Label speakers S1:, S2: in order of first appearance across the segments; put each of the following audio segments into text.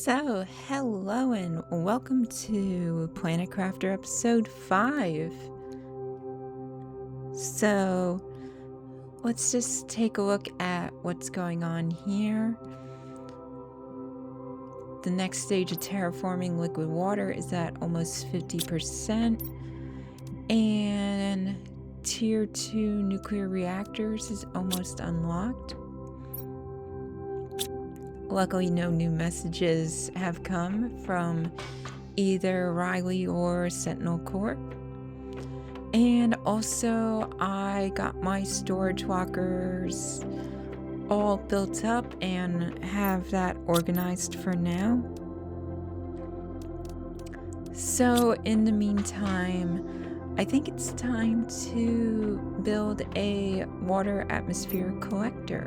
S1: So, hello and welcome to planetcrafter episode 5. So, let's just take a look at what's going on here. The next stage of terraforming liquid water is at almost 50%. And tier 2 nuclear reactors is almost unlocked. Luckily, no new messages have come from either Riley or Sentinel Corp. And also, I got my storage lockers all built up and have that organized for now. So, in the meantime, I think it's time to build a water atmosphere collector,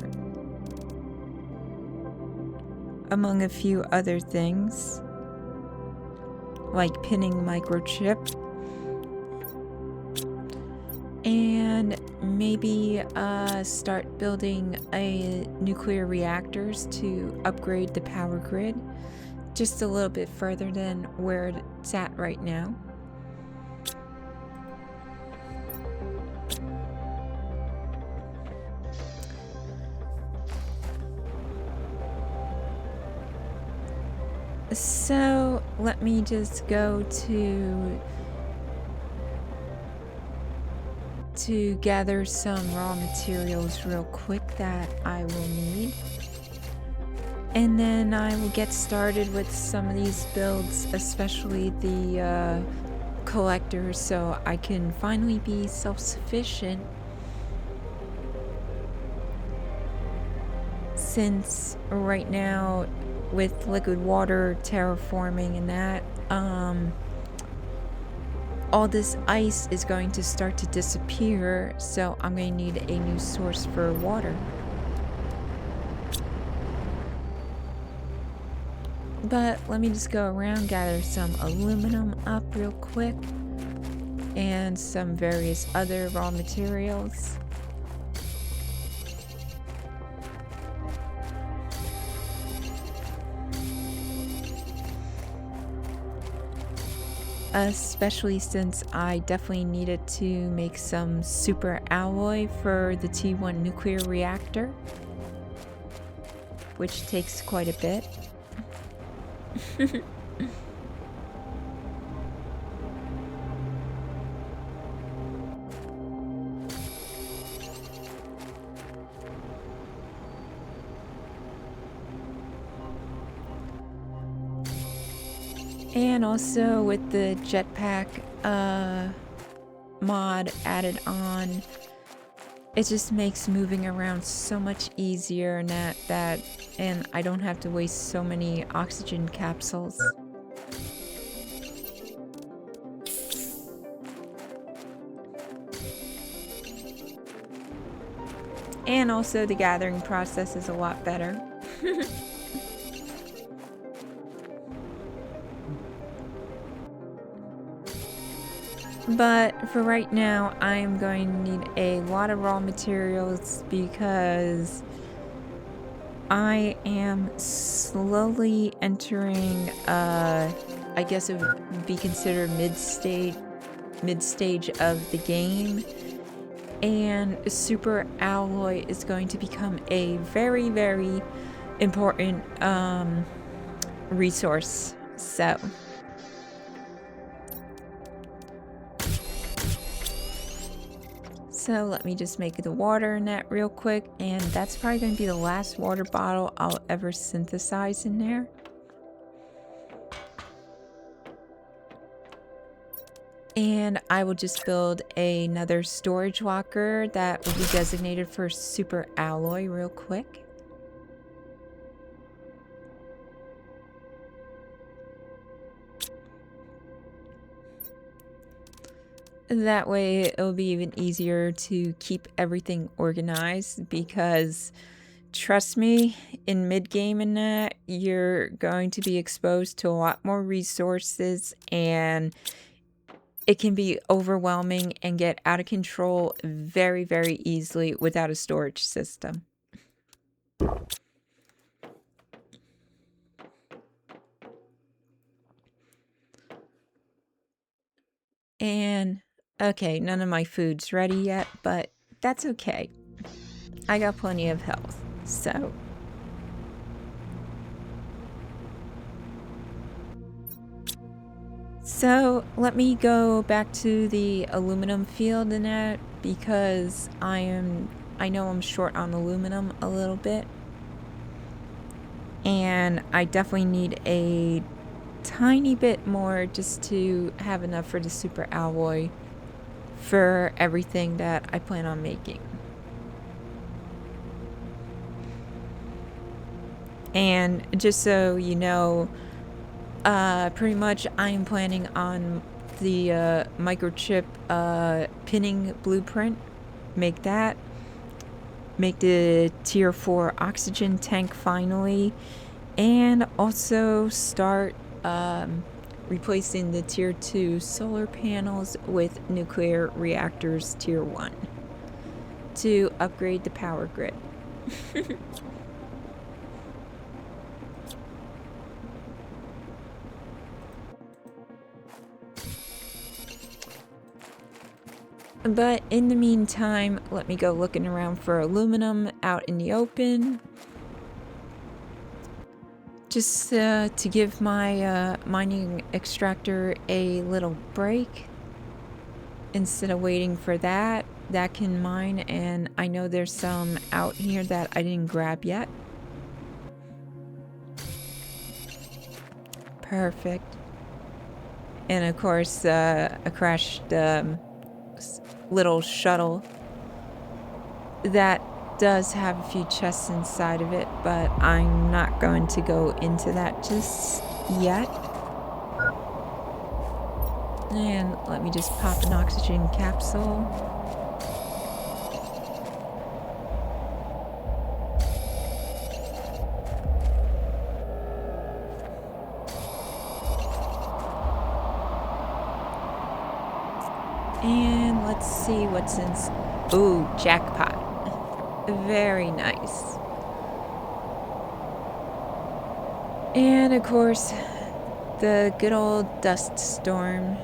S1: among a few other things, like pinning microchip, and maybe start building nuclear reactors to upgrade the power grid just a little bit further than where it's at right now. So let me just go to gather some raw materials real quick that I will need. And then I will get started with some of these builds, especially the collector, so I can finally be self-sufficient. Since right now, with liquid water terraforming and that, all this ice is going to start to disappear, so I'm going to need a new source for water. But let me just go around, gather some aluminum up real quick, and some various other raw materials. Especially since I definitely needed to make some super alloy for the T1 nuclear reactor, which takes quite a bit. And also with the jetpack mod added on, it just makes moving around so much easier, and and I don't have to waste so many oxygen capsules. And also the gathering process is a lot better. But for right now, I'm going to need a lot of raw materials because I am slowly entering, I guess it would be considered mid-stage of the game. And super alloy is going to become a very, very important resource. So let me just make the water in that real quick, and that's probably going to be the last water bottle I'll ever synthesize in there. And I will just build another storage locker that will be designated for super alloy real quick. That way it'll be even easier to keep everything organized, because trust me, in mid-game and that, you're going to be exposed to a lot more resources, and it can be overwhelming and get out of control very, very easily without a storage system. And, okay, none of my food's ready yet, but that's okay. I got plenty of health, so. So, let me go back to the aluminum field in that, because I know I'm short on aluminum a little bit. And I definitely need a tiny bit more just to have enough for the super alloy for everything that I plan on making. And just so you know, pretty much I am planning on the microchip pinning blueprint. Make that. Make the tier 4 oxygen tank finally. And also start replacing the tier 2 solar panels with nuclear reactors tier 1 to upgrade the power grid. But in the meantime, let me go looking around for aluminum out in the open. Just to give my mining extractor a little break. Instead of waiting for that can mine, and I know there's some out here that I didn't grab yet. Perfect. And of course, a crashed little shuttle that does have a few chests inside of it, but I'm not going to go into that just yet. And let me just pop an oxygen capsule. And let's see what's in. Ooh, jackpot. Very nice. And of course, the good old dust storm.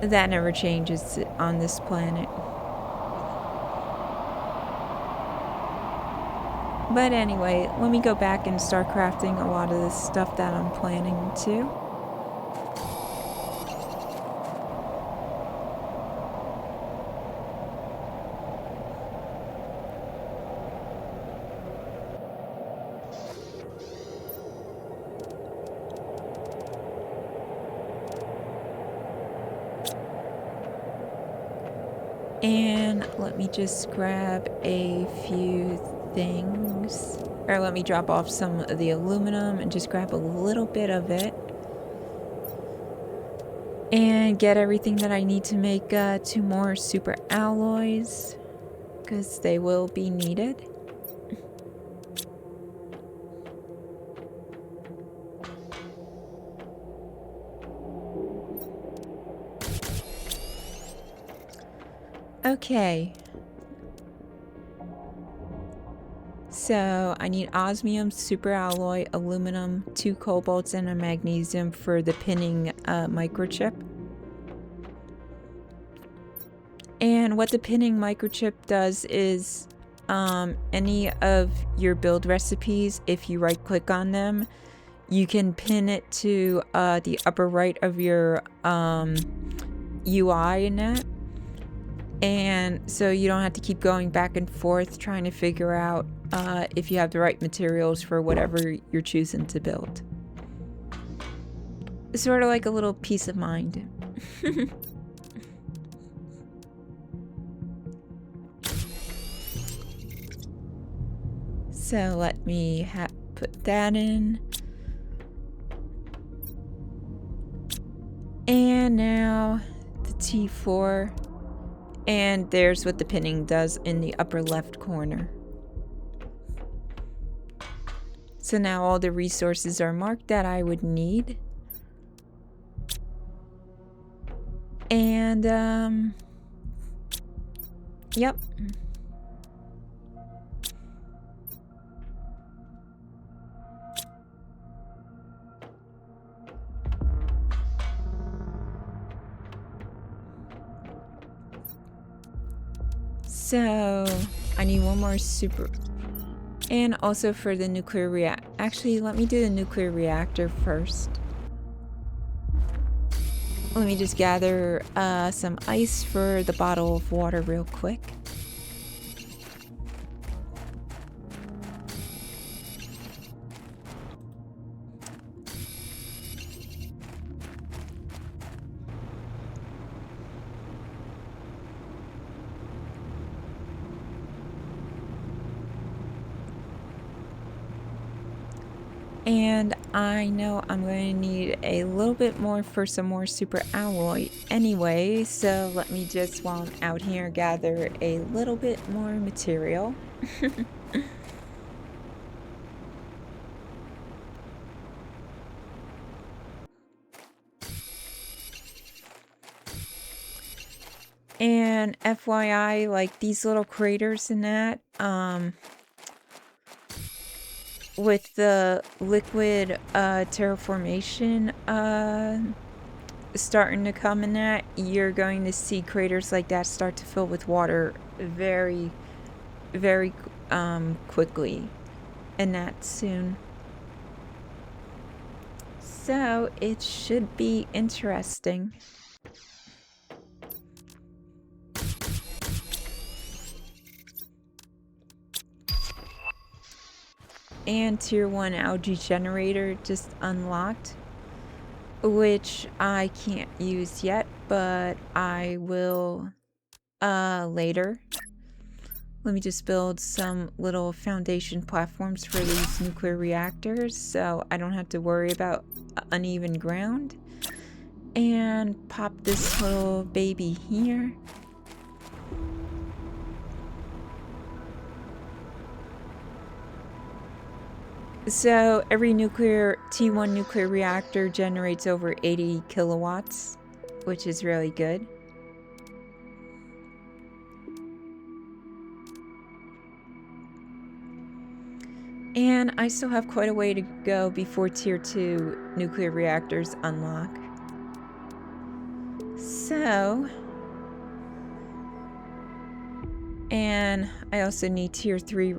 S1: That never changes on this planet. But anyway, let me go back and start crafting a lot of the stuff that I'm planning to. And let me just grab a few things. Or let me drop off some of the aluminum and just grab a little bit of it. And get everything that I need to make 2 more super alloys. Because they will be needed. Okay. So I need osmium, super alloy, aluminum, 2 cobalts, and a magnesium for the pinning microchip. And what the pinning microchip does is any of your build recipes, if you right click on them, you can pin it to the upper right of your UI in that. And so you don't have to keep going back and forth trying to figure out if you have the right materials for whatever you're choosing to build. It's sort of like a little peace of mind. So let me put that in. And now the T4. And there's what the pinning does in the upper left corner. So now all the resources are marked that I would need. And, yep. So I need one more super, and also for the nuclear actually, let me do the nuclear reactor first. Let me just gather some ice for the bottle of water real quick. And I know I'm going to need a little bit more for some more super alloy anyway, so let me just, while I'm out here, gather a little bit more material. And FYI, like these little craters and that, with the liquid terraformation starting to come in that, you're going to see craters like that start to fill with water very, very quickly, and that soon. So it should be interesting. And tier 1 algae generator just unlocked, which I can't use yet, but I will later. Let me just build some little foundation platforms for these nuclear reactors so I don't have to worry about uneven ground. And pop this little baby here. So every T1 nuclear reactor generates over 80 kilowatts, which is really good. And I still have quite a way to go before tier 2 nuclear reactors unlock. So, and I also need tier 3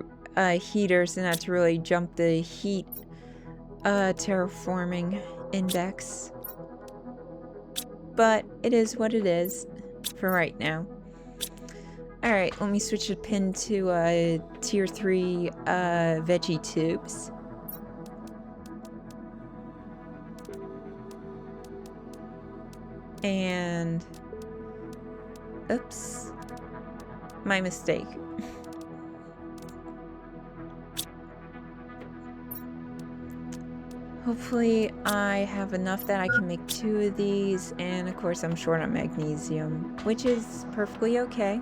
S1: heaters, and that's to really jump the heat terraforming index. But it is what it is for right now. Alright, let me switch the pin to tier 3 veggie tubes. And oops, my mistake. Hopefully I have enough that I can make 2 of these, and of course I'm short on magnesium, which is perfectly okay.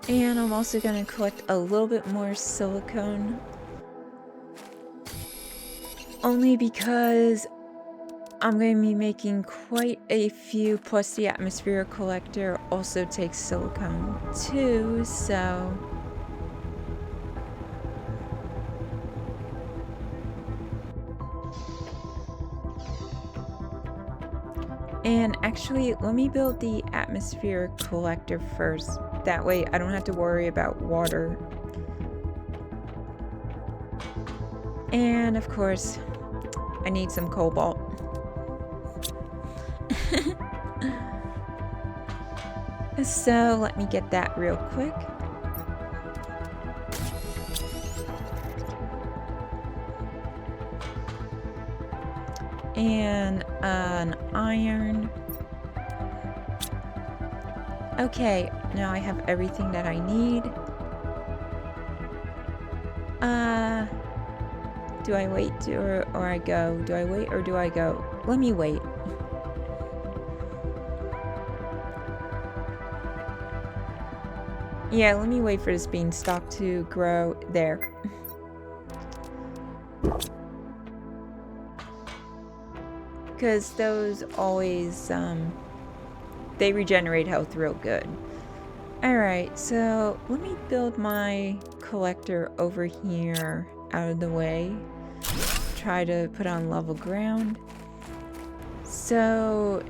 S1: And I'm also going to collect a little bit more silicone. Only because I'm going to be making quite a few, plus the atmospheric collector also takes silicone too, so... And actually, let me build the atmospheric collector first. That way I don't have to worry about water. And of course, I need some cobalt. So let me get that real quick. And an iron. Okay, now I have everything that I need. Do I wait or I go? Do I wait or do I go? Let me wait. Yeah, let me wait for this beanstalk to grow there. Because those always, they regenerate health real good. Alright, so let me build my collector over here out of the way. Try to put on level ground. So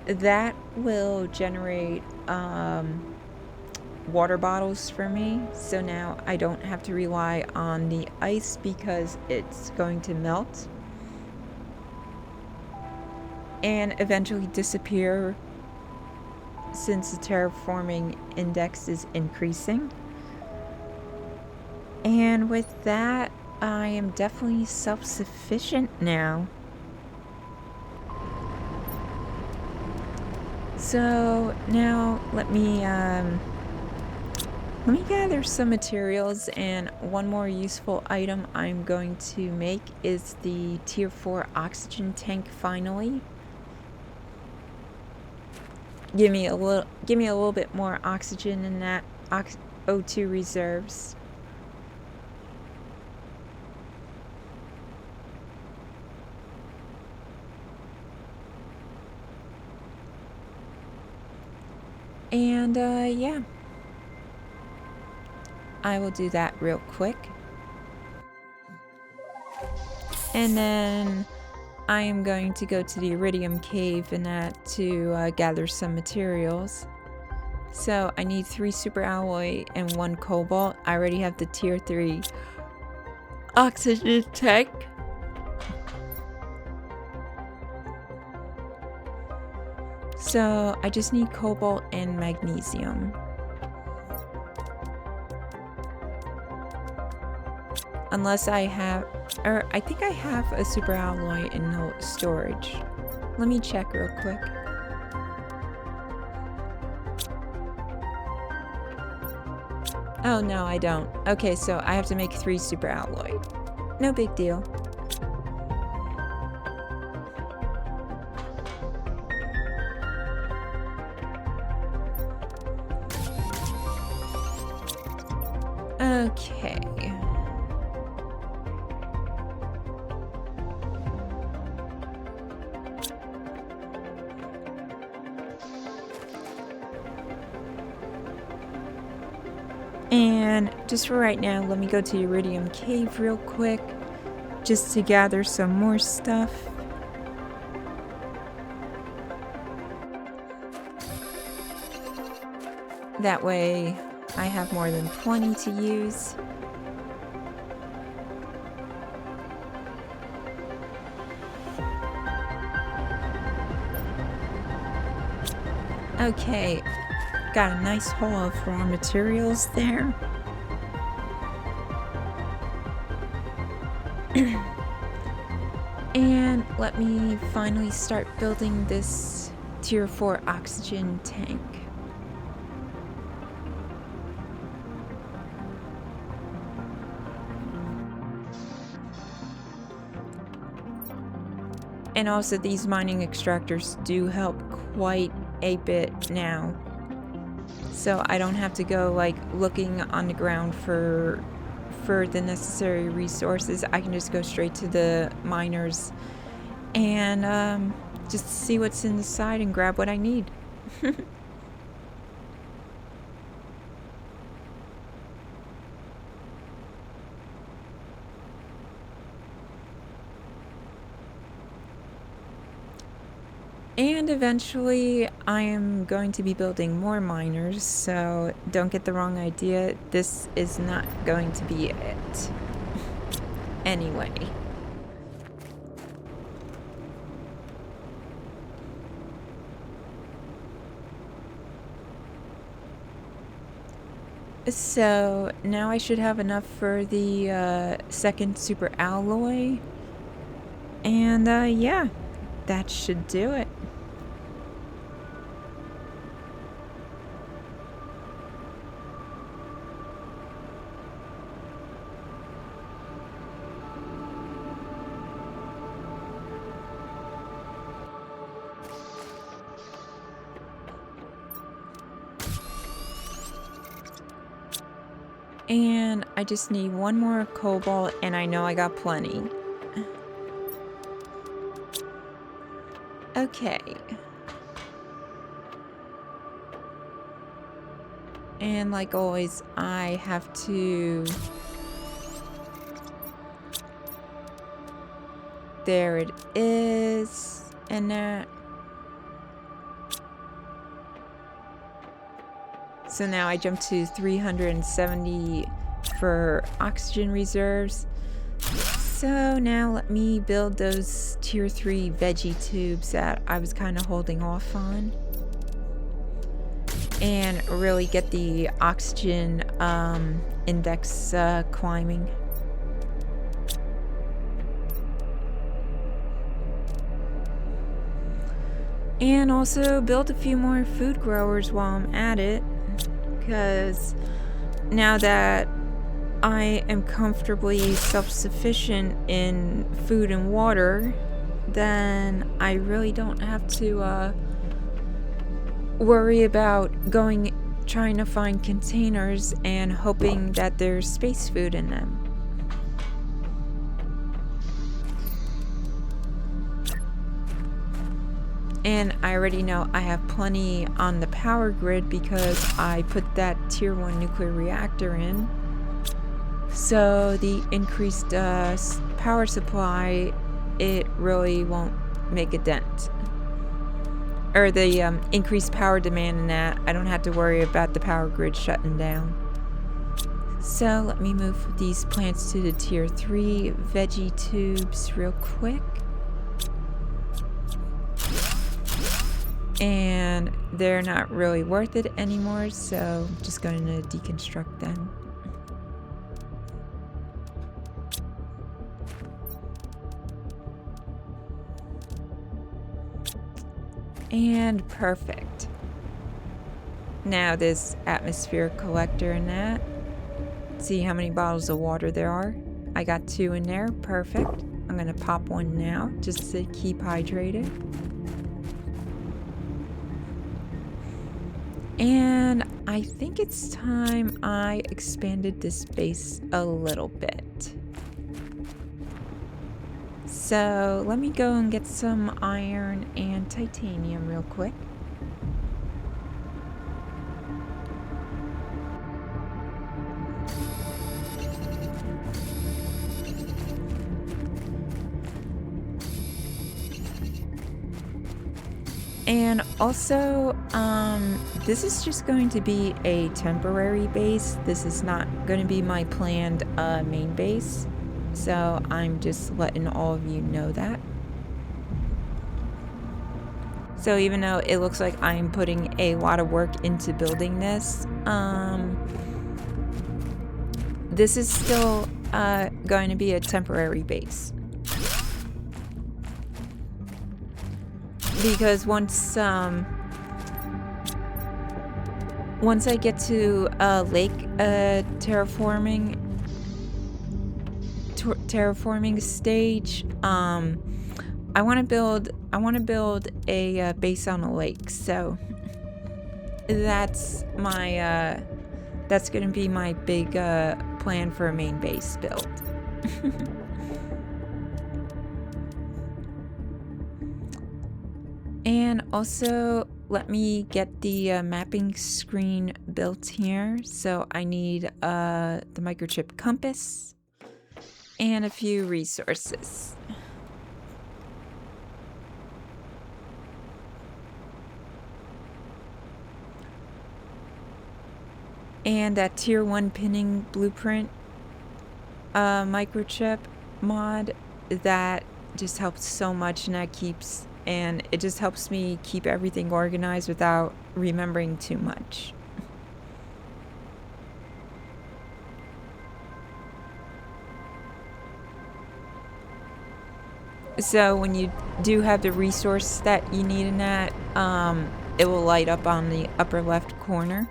S1: that will generate water bottles for me. So now I don't have to rely on the ice because it's going to melt and eventually disappear since the terraforming index is increasing. And with that, I am definitely self-sufficient now. So now let me gather some materials, and one more useful item I'm going to make is the tier 4 oxygen tank finally. Give me a little bit more oxygen in that O2 reserves. And yeah, I will do that real quick. And then I am going to go to the iridium cave and that to gather some materials. So I need 3 super alloy and 1 cobalt. I already have the tier 3 oxygen tank. So I just need cobalt and magnesium. Unless I have, or I think I have a super alloy in no storage. Let me check real quick. Oh no, I don't. Okay, so I have to make 3 super alloy. No big deal. Okay. And just for right now, let me go to Iridium Cave real quick, just to gather some more stuff. That way, I have more than plenty to use. Okay, got a nice haul of raw materials there. And let me finally start building this tier 4 oxygen tank. And also these mining extractors do help quite a bit now. So I don't have to go like looking on the ground for the necessary resources. I can just go straight to the miners and just see what's inside and grab what I need. And eventually I am going to be building more miners, so don't get the wrong idea. This is not going to be it. Anyway. So now I should have enough for the second super alloy. And yeah, that should do it. And I just need 1 more cobalt, and I know I got plenty. Okay. And like always, I have to... There it is. And that... So now I jump to 370 for oxygen reserves. So now let me build those tier 3 veggie tubes that I was kind of holding off on. And really get the oxygen index climbing. And also build a few more food growers while I'm at it. Because now that I am comfortably self-sufficient in food and water, then I really don't have to worry about trying to find containers and hoping that there's space food in them. And I already know I have plenty on the power grid because I put that tier 1 nuclear reactor in. So the increased power supply, it really won't make a dent. Or the increased power demand in that, I don't have to worry about the power grid shutting down. So let me move these plants to the tier 3 veggie tubes real quick. And they're not really worth it anymore, so I'm just going to deconstruct them. And perfect. Now this atmospheric collector in that. See how many bottles of water there are. I got 2 in there, perfect. I'm gonna pop one now just to keep hydrated. And I think it's time I expanded this base a little bit. So let me go and get some iron and titanium real quick. And also, this is just going to be a temporary base. This is not going to be my planned main base. So I'm just letting all of you know that. So even though it looks like I'm putting a lot of work into building this, this is still going to be a temporary base. Because once I get to lake terraforming stage, I want to build a base on a lake. So that's my that's gonna be my big plan for a main base build. And also, let me get the mapping screen built here. So I need the microchip compass and a few resources. And that tier 1 pinning blueprint microchip mod, that just helps so much, and it just helps me keep everything organized without remembering too much. So when you do have the resource that you need in that, it will light up on the upper left corner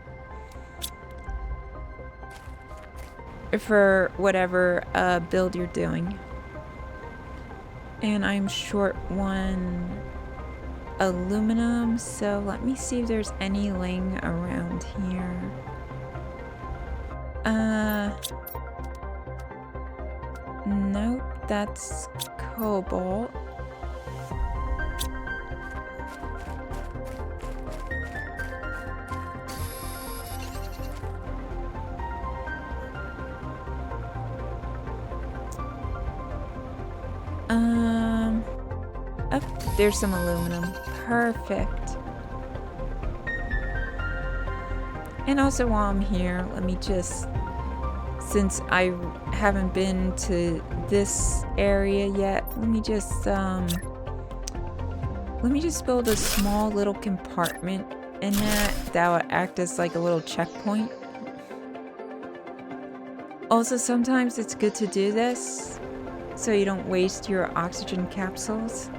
S1: for whatever build you're doing. And I'm short 1 aluminum, so let me see if there's any laying around here. Nope, that's cobalt. Oh, there's some aluminum. Perfect. And also while I'm here, let me just, since I haven't been to this area yet, let me just build a small little compartment in that will act as like a little checkpoint. Also, sometimes it's good to do this so you don't waste your oxygen capsules.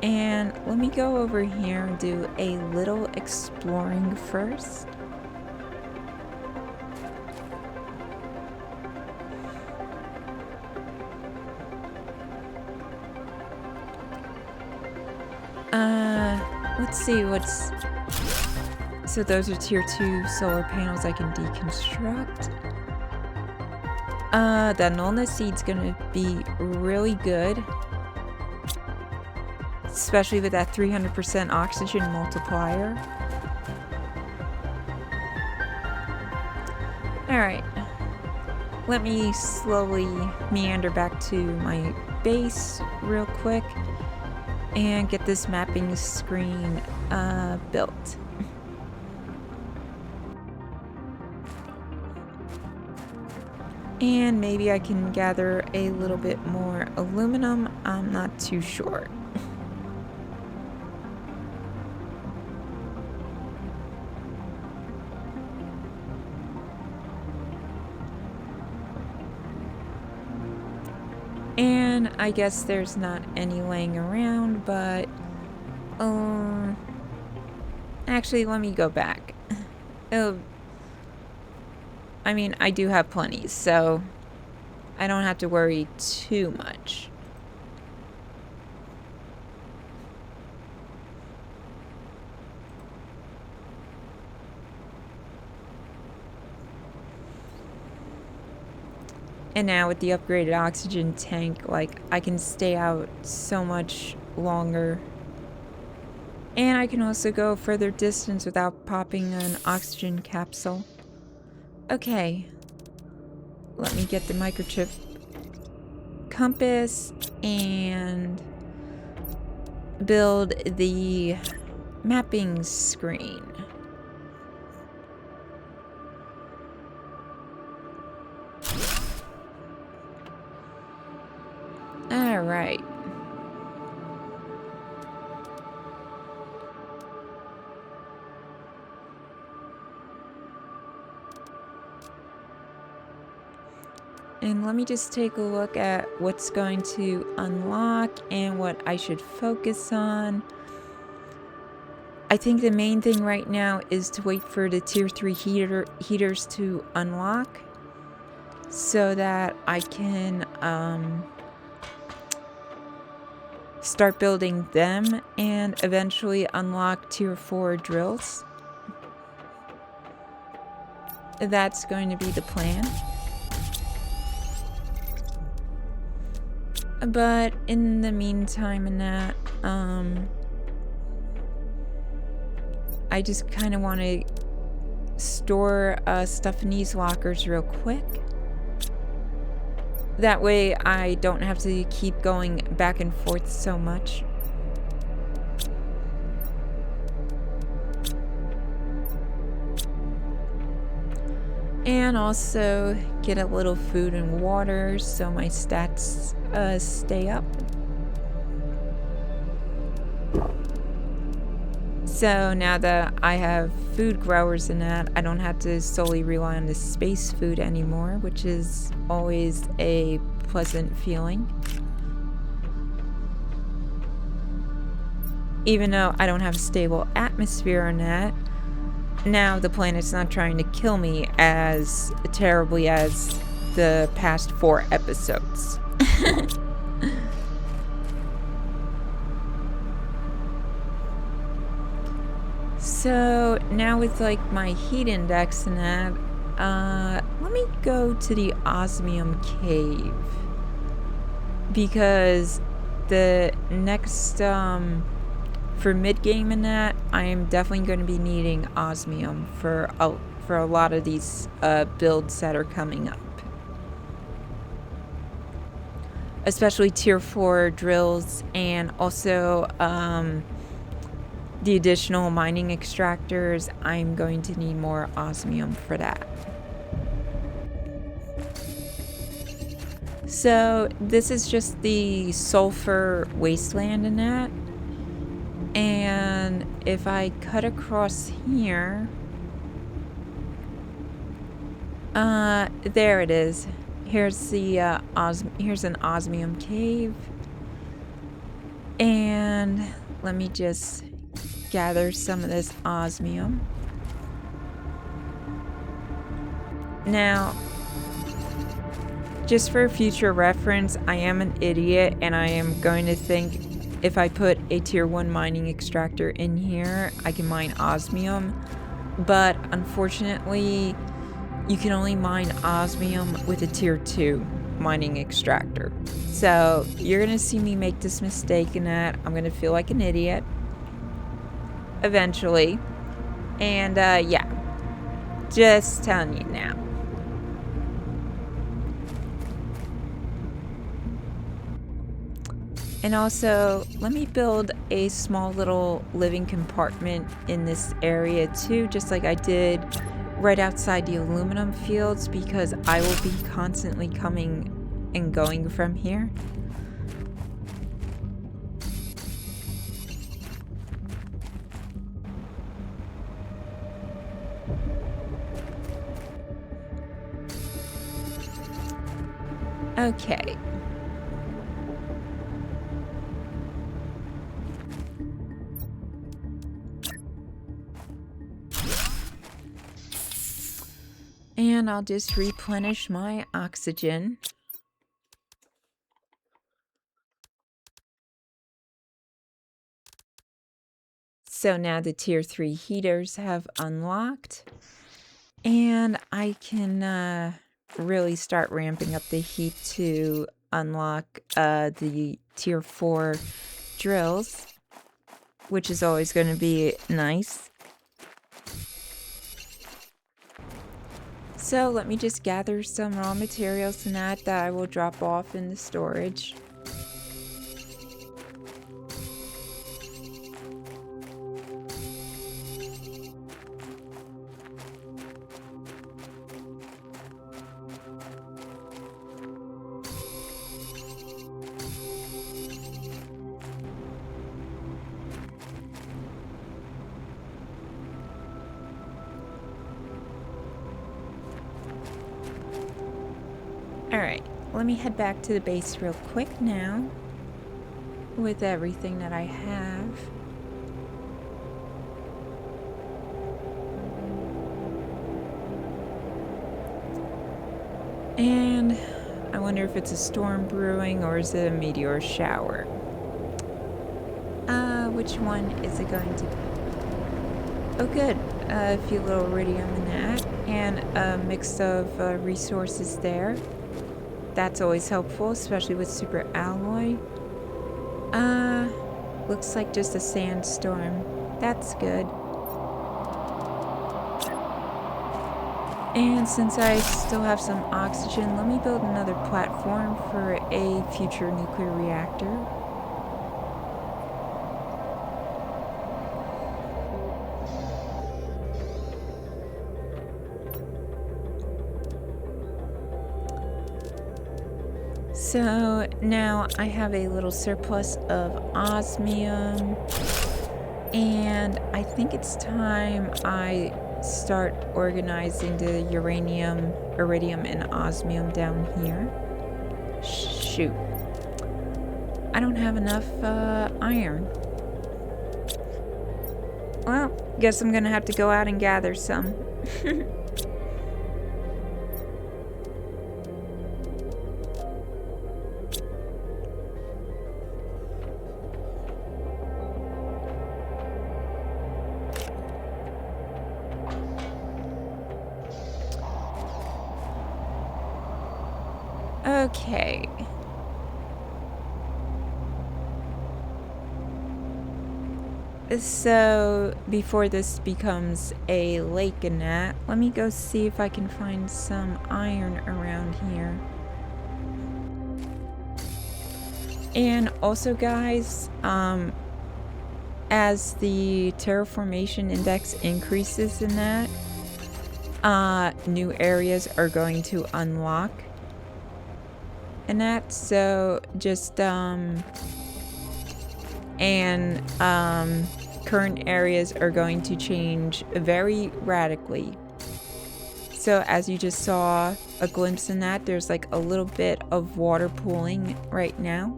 S1: And let me go over here and do a little exploring first. Let's see what's... So those are tier 2 solar panels I can deconstruct. The nullness seed's gonna be really good. Especially with that 300% oxygen multiplier. Alright. Let me slowly meander back to my base real quick and get this mapping screen built. And maybe I can gather a little bit more aluminum. I'm not too sure. And I guess there's not any laying around, but actually let me go back. I mean, I do have plenty, so I don't have to worry too much. And now with the upgraded oxygen tank, like, I can stay out so much longer. And I can also go further distance without popping an oxygen capsule. Okay. Let me get the microchip compass and build the mapping screen. All right. And let me just take a look at what's going to unlock and what I should focus on. I think the main thing right now is to wait for the tier 3 heaters to unlock so that I can start building them and eventually unlock tier 4 drills. That's going to be the plan. But in the meantime in that, I just kind of want to store stuff in these lockers real quick. That way I don't have to keep going back and forth so much. And also get a little food and water so my stats stay up. So now that I have food growers in that, I don't have to solely rely on the space food anymore, which is always a pleasant feeling. Even though I don't have a stable atmosphere in that, now the planet's not trying to kill me as terribly as the past 4 episodes. So now with like my heat index and that, let me go to the osmium cave, because the next for mid-game in that, I am definitely going to be needing osmium for a lot of these builds that are coming up. especially tier 4 drills, and also the additional mining extractors. I'm going to need more osmium for that. So this is just the sulfur wasteland in that. And if I cut across here, there it is. Here's the here's an osmium cave. And let me just gather some of this osmium. Now, just for future reference, I am an idiot and I am going to think if I put a tier 1 mining extractor in here, I can mine osmium. But unfortunately, you can only mine osmium with a tier 2 mining extractor. So you're going to see me make this mistake in that. I'm going to feel like an idiot eventually. And yeah, just telling you now. And also, let me build a small little living compartment in this area too, just like I did right outside the aluminum fields, because I will be constantly coming and going from here. Okay. And I'll just replenish my oxygen. So now the tier 3 heaters have unlocked. And I can really start ramping up the heat to unlock the tier 4 drills, which is always going to be nice. So let me just gather some raw materials and that I will drop off in the storage. Alright, let me head back to the base real quick now with everything that I have. And I wonder if it's a storm brewing or is it a meteor shower? Which one is it going to be? Oh good, a few little iridium in that, and a mix of resources there. That's always helpful, especially with super alloy. Looks like just a sandstorm. That's good. And since I still have some oxygen, let me build another platform for a future nuclear reactor. So now I have a little surplus of osmium, and I think it's time I start organizing the uranium, iridium, and osmium down here. Shoot. I don't have enough iron. Well, guess I'm gonna have to go out and gather some. Okay. So, before this becomes a lake and that, let me go see if I can find some iron around here. And also, guys, as the terraformation index increases in that, new areas are going to unlock in that. So just current areas are going to change very radically. So as you just saw a glimpse in that, there's like a little bit of water pooling right now.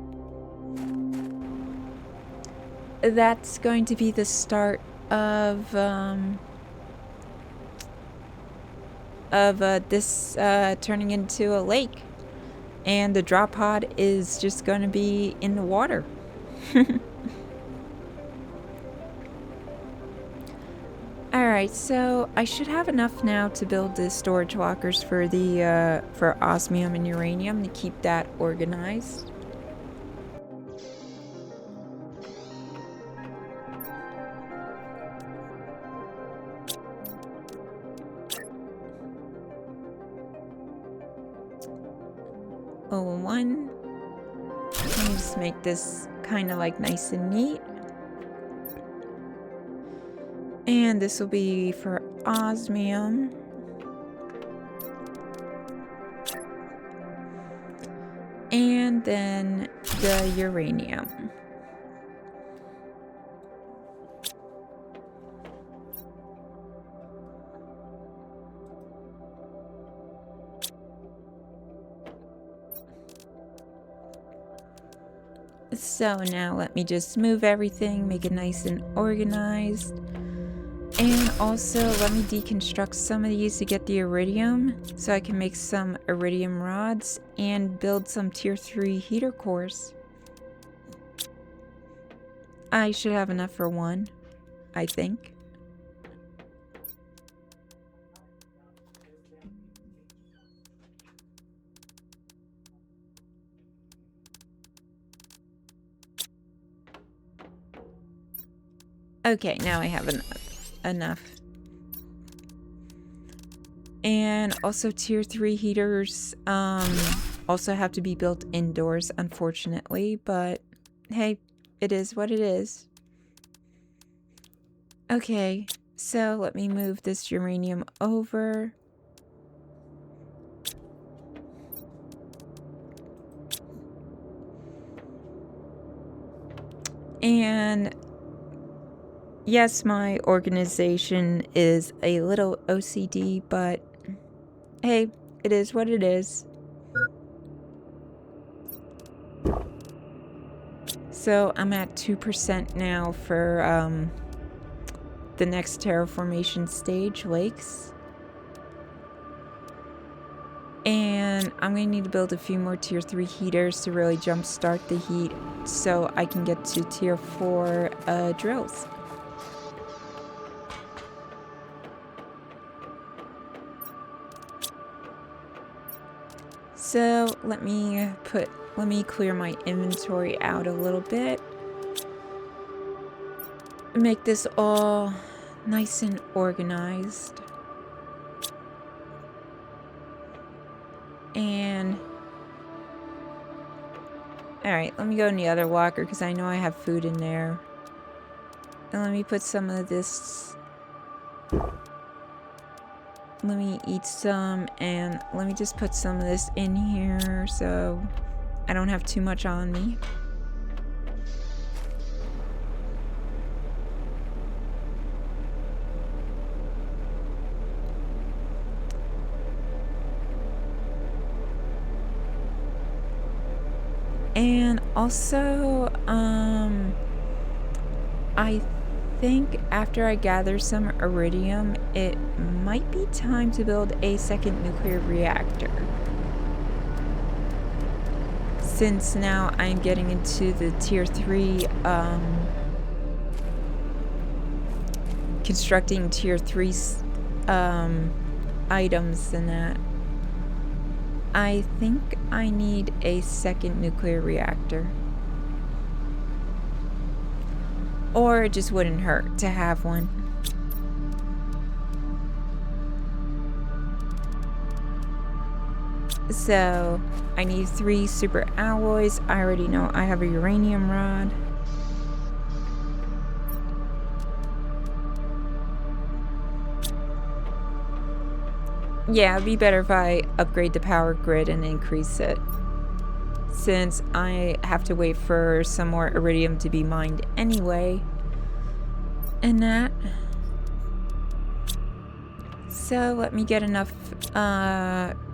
S1: That's going to be the start of this turning into a lake. And the drop pod is just going to be in the water. Alright, so I should have enough now to build the storage lockers for the for osmium and uranium to keep that organized. Oh, one. Let me just make this kind of like nice and neat. And this will be for osmium. And then the uranium. So now let me just move everything, make it nice and organized. And also let me deconstruct some of these to get the iridium so I can make some iridium rods and build some tier 3 heater cores. I should have enough for one, I think. Okay, now I have enough. And also tier 3 heaters also have to be built indoors, unfortunately, but hey, it is what it is. Okay, so let me move this uranium over. And yes, my organization is a little OCD, but hey, it is what it is. So I'm at 2% now for the next terraformation stage, lakes. And I'm going to need to build a few more tier 3 heaters to really jumpstart the heat so I can get to tier 4 drills. So let me clear my inventory out a little bit. Make this all nice and organized. And alright, let me go in the other locker because I know I have food in there. And let me put some of this. Let me eat some, and let me just put some of this in here so I don't have too much on me. And also, I think after I gather some iridium, it might be time to build a second nuclear reactor. Since now I'm getting into the tier 3, constructing tier 3 items and that. I think I need a second nuclear reactor. Or it just wouldn't hurt to have one. So I need 3 super alloys. I already know I have a uranium rod. Yeah, it'd be better if I upgrade the power grid and increase it, since I have to wait for some more iridium to be mined anyway. And that. So let me get enough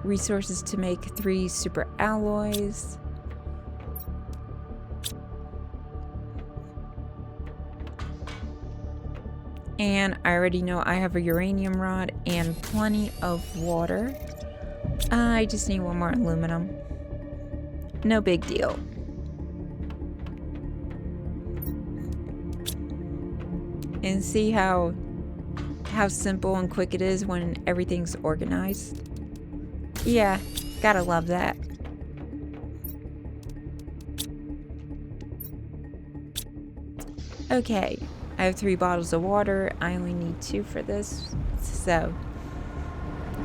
S1: resources to make 3 super alloys. And I already know I have a uranium rod and plenty of water. I just need 1 more aluminum. No big deal. And see how simple and quick it is when everything's organized? Yeah, gotta love that. Okay, I have 3 bottles of water. I only need 2 for this, so.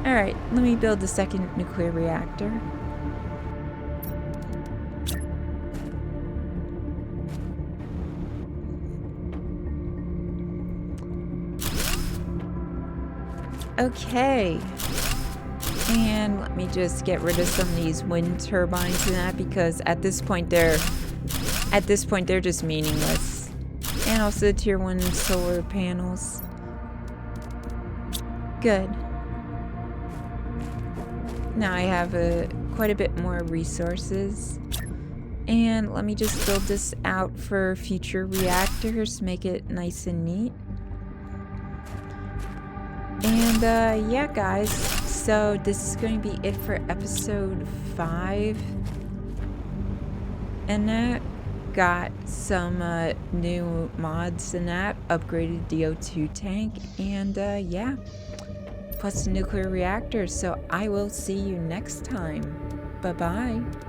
S1: Alright, let me build the second nuclear reactor. Okay. And let me just get rid of some of these wind turbines and that, because at this point they're just meaningless. And also tier 1 solar panels. Good. Now I have quite a bit more resources. And let me just build this out for future reactors, make it nice and neat. And yeah, guys, so this is going to be it for episode 5. And that got some new mods and that, upgraded DO2 tank, and yeah, plus the nuclear reactors. So I will see you next time. Bye-bye.